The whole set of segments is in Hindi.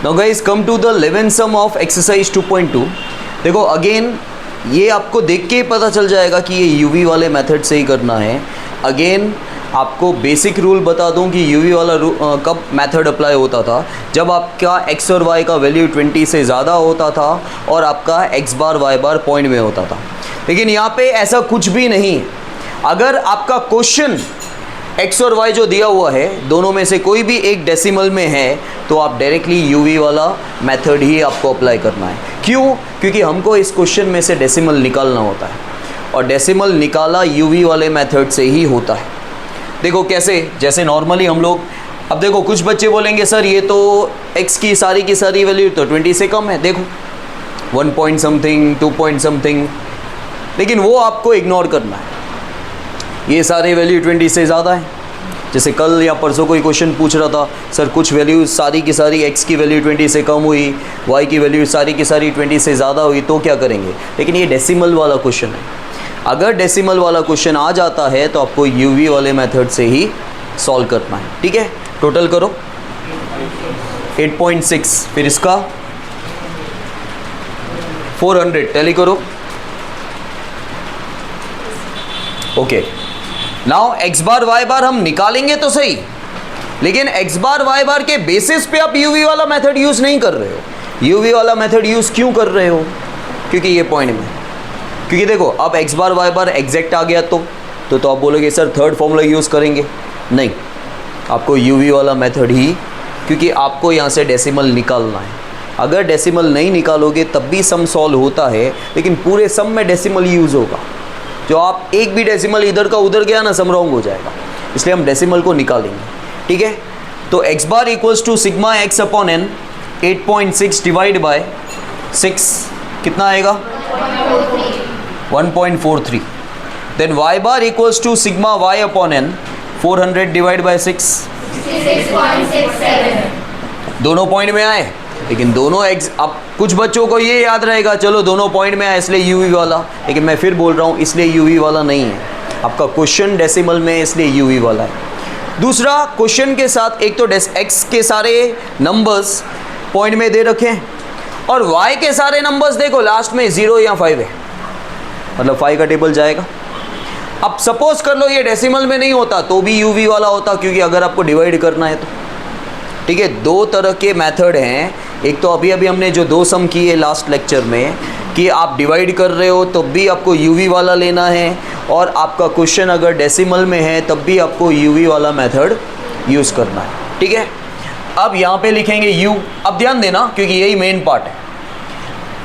Now guys come to the 11th sum of exercise 2.2। देखो अगेन ये आपको देख के ही पता चल जाएगा कि ये यूवी वाले मेथड से ही करना है। अगेन आपको बेसिक रूल बता दूं कि यूवी वाला कब मेथड अप्लाई होता था, जब आपका एक्स और वाई का वैल्यू 20 से ज़्यादा होता था और आपका एक्स बार वाई बार पॉइंट में होता था। लेकिन यहाँ पे ऐसा कुछ भी नहीं है। अगर आपका क्वेश्चन एक्स और वाई जो दिया हुआ है दोनों में से कोई भी एक डेसिमल में है तो आप डायरेक्टली यूवी वाला मेथड ही आपको अप्लाई करना है। क्यों? क्योंकि हमको इस क्वेश्चन में से डेसिमल निकालना होता है और डेसिमल निकाला यूवी वाले मेथड से ही होता है। देखो कैसे, जैसे नॉर्मली हम लोग, अब देखो कुछ बच्चे बोलेंगे सर ये तो x की सारी वैल्यू तो 20 से कम है, देखो 1 पॉइंट समथिंग 2 पॉइंट समथिंग, लेकिन वो आपको इग्नोर करना है। ये सारे वैल्यू 20 से ज़्यादा है। जैसे कल या परसों कोई क्वेश्चन पूछ रहा था सर कुछ वैल्यू सारी की सारी x की वैल्यू 20 से कम हुई, y की वैल्यू सारी की सारी 20 से ज़्यादा हुई, तो क्या करेंगे। लेकिन ये डेसिमल वाला क्वेश्चन है। अगर डेसिमल वाला क्वेश्चन आ जाता है तो आपको यूवी वाले मेथड से ही सॉल्व करना है। ठीक है, टोटल करो 8.6, फिर इसका 400 टैली करो। ओके, नाउ एक्स बार वाई बार हम निकालेंगे तो सही, लेकिन एक्स बार वाई बार के बेसिस पे आप यूवी वाला मेथड यूज़ नहीं कर रहे हो। यूवी वाला मेथड यूज़ क्यों कर रहे हो? क्योंकि ये पॉइंट में, क्योंकि देखो अब एक्स बार वाई बार एग्जैक्ट आ गया तो आप बोलोगे सर थर्ड फॉर्मूला यूज़ करेंगे, नहीं, आपको यूवी वाला मेथड ही, क्योंकि आपको यहाँ से डेसिमल निकालना है। अगर डेसिमल नहीं निकालोगे तब भी सम सॉल्व होता है, लेकिन पूरे सम में डेसिमल यूज़ होगा। जो आप एक भी डेसिमल इधर का उधर गया ना, सम रॉन्ग हो जाएगा, इसलिए हम डेसिमल को निकालेंगे। ठीक है, तो X bar equals to sigma X upon N 8.6 divide by 6 कितना आएगा 1.43। Then y bar equals to sigma y upon n 400 divide by 6 66.67। दोनों पॉइंट में आए, लेकिन दोनों एक्स, अब कुछ बच्चों को ये याद रहेगा चलो दोनों पॉइंट में आए इसलिए यूवी वाला, लेकिन मैं फिर बोल रहा हूँ इसलिए यूवी वाला नहीं है। आपका क्वेश्चन डेसिमल में इसलिए यूवी वाला है। दूसरा, क्वेश्चन के साथ एक तो एक्स के सारे नंबर्स पॉइंट में दे रखे हैं और y के सारे नंबर्स देखो लास्ट में 0 या 5 है, मतलब 5 का टेबल जाएगा। अब सपोज कर लो ये डेसिमल में नहीं होता तो भी यूवी वाला होता, क्योंकि अगर आपको डिवाइड करना है तो। ठीक है, दो तरह के मेथड हैं। एक तो अभी हमने जो 2 सम किए लास्ट लेक्चर में कि आप डिवाइड कर रहे हो तब भी आपको यूवी वाला लेना है, और आपका क्वेश्चन अगर डेसिमल में है तब भी आपको यूवी वाला मेथड यूज़ करना है। ठीक है, अब यहाँ पे लिखेंगे u। अब ध्यान देना क्योंकि यही मेन पार्ट है।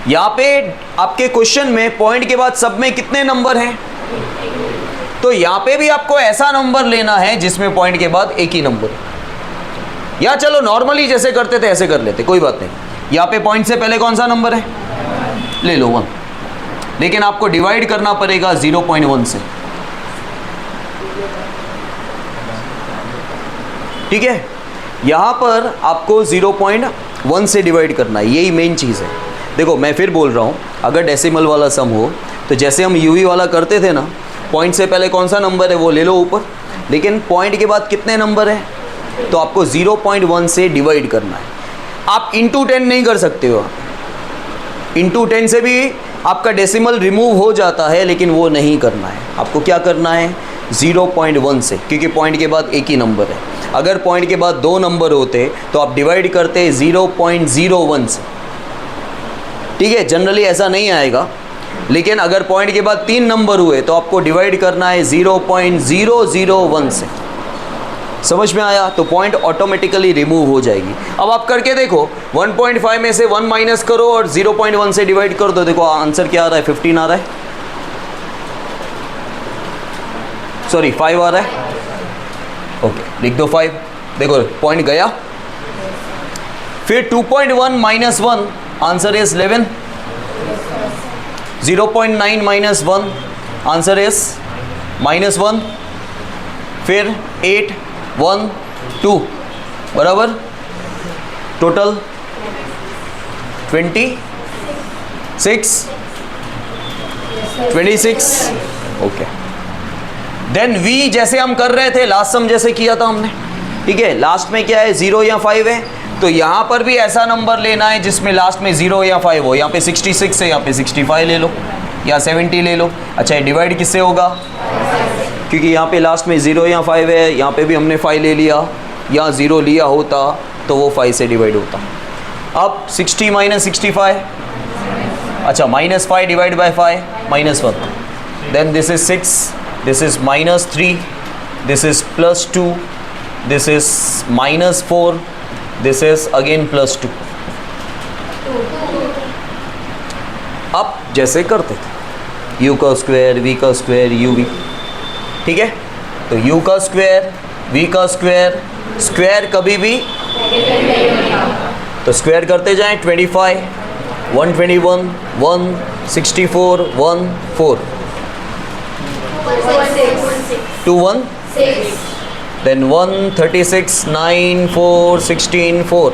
यहाँ पे आपके क्वेश्चन में पॉइंट के बाद सब में कितने नंबर हैं, तो यहाँ पे भी आपको ऐसा नंबर लेना है जिसमें पॉइंट के बाद एक ही नंबर है। या चलो नॉर्मली जैसे करते थे ऐसे कर लेते, कोई बात नहीं। यहाँ पे पॉइंट से पहले कौन सा नंबर है, ले लो 1, लेकिन आपको डिवाइड करना पड़ेगा 0.1 से। ठीक है, यहाँ पर आपको 0.1 से डिवाइड करना है, यही मेन चीज़ है। देखो मैं फिर बोल रहा हूँ, अगर डेसिमल वाला सम हो तो जैसे हम यूवी वाला करते थे ना, पॉइंट से पहले कौन सा नंबर है वो ले लो ऊपर, लेकिन पॉइंट के बाद कितने नंबर है तो आपको 0.1 से डिवाइड करना है। आप इंटू 10 नहीं कर सकते हो, इंटू 10 से भी आपका डेसिमल रिमूव हो जाता है, लेकिन वो नहीं करना है। आपको क्या करना है 0.1 से, क्योंकि पॉइंट के बाद एक ही नंबर है। अगर पॉइंट के बाद 2 नंबर होते तो आप डिवाइड करते 0.01 से। ठीक है, जनरली ऐसा नहीं आएगा, लेकिन अगर पॉइंट के बाद 3 नंबर हुए तो आपको डिवाइड करना है 0.001 से। समझ में आया? तो पॉइंट ऑटोमेटिकली रिमूव हो जाएगी। अब आप करके देखो, 1.5 में से 1 माइनस करो और 0.1 से डिवाइड कर दो, देखो आंसर क्या आ रहा है, 15 आ रहा है, सॉरी 5 आ रहा है। ओके, लिख दो 5, देखो पॉइंट गया। फिर 2.1 minus 1 answer is 11, 0.9 minus 1 answer is -1, फिर 8 1 2 बराबर टोटल 26। ओके, देन v जैसे हम कर रहे थे लास्ट सम जैसे किया था हमने। ठीक है, लास्ट में क्या है 0 या 5 है, तो यहाँ पर भी ऐसा नंबर लेना है जिसमें लास्ट में 0 या 5 हो। यहाँ पे 66 है, यहाँ पे 65 ले लो या 70 ले लो। अच्छा, डिवाइड किससे होगा? क्योंकि यहाँ पे लास्ट में 0 या 5 है, यहाँ पे भी हमने 5 ले लिया, यहाँ 0 लिया होता तो वो 5 से डिवाइड होता। अब 60 माइनस 65, अच्छा -5 divide by 5 -1, then this is 6, this is -3, this is +2, this is -4, this is again +2। अब जैसे करते थे u का स्क्वायर, v का स्क्वायर, uv, ठीक है। तो u का स्क्वायर, v का स्क्वायर, स्क्वायर कभी भी तो स्क्वायर करते जाएं। 25, 121, 164, 1, 4, 2, 1, then 1, 36, 9, 4, 16, 4,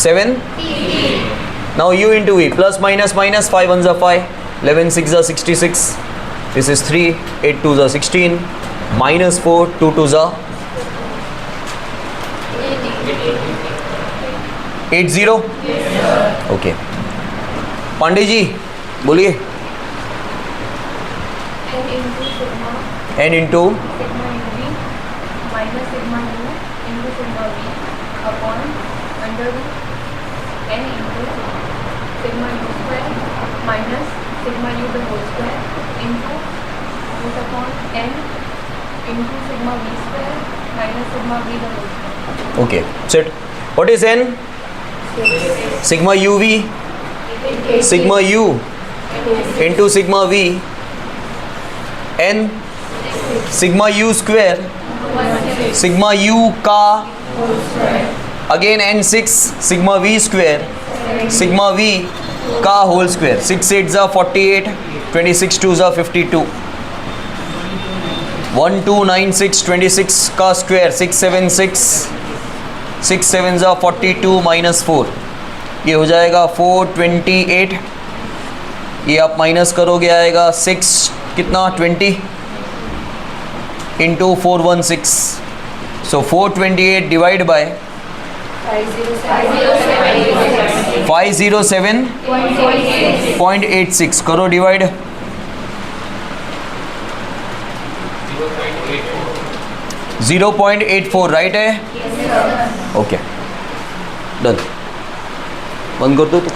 7. Now u into v, plus minus minus, 5 1s are 5, 11 6s are 66, this is 3, 8 2s are 16, minus 4, 2 2s are 80. Okay, Pandey ji बोलिए। n into minus sigma u into sigma v upon under root n into sigma u square minus sigma u the whole square into root upon n into sigma v square minus sigma v the whole square. Okay, set. What is n? Sigma uv, sigma u into sigma v, n sigma u square, sigma u का again n6 sigma v square, sigma v का whole square. 6 8s are 48, 26 2s are 52, 1 2 9 6 26 का स्क्वायर, 6 7 6, 6 7s are 42 minus 4, ये हो जाएगा 428। ये आप माइनस करोगे आएगा 6 कितना 20 इंटू 416, सो 428 डिवाइड बाय 507.86 करो डिवाइड। 0.84 राइट है? Okay, done. बंद कर दो तो।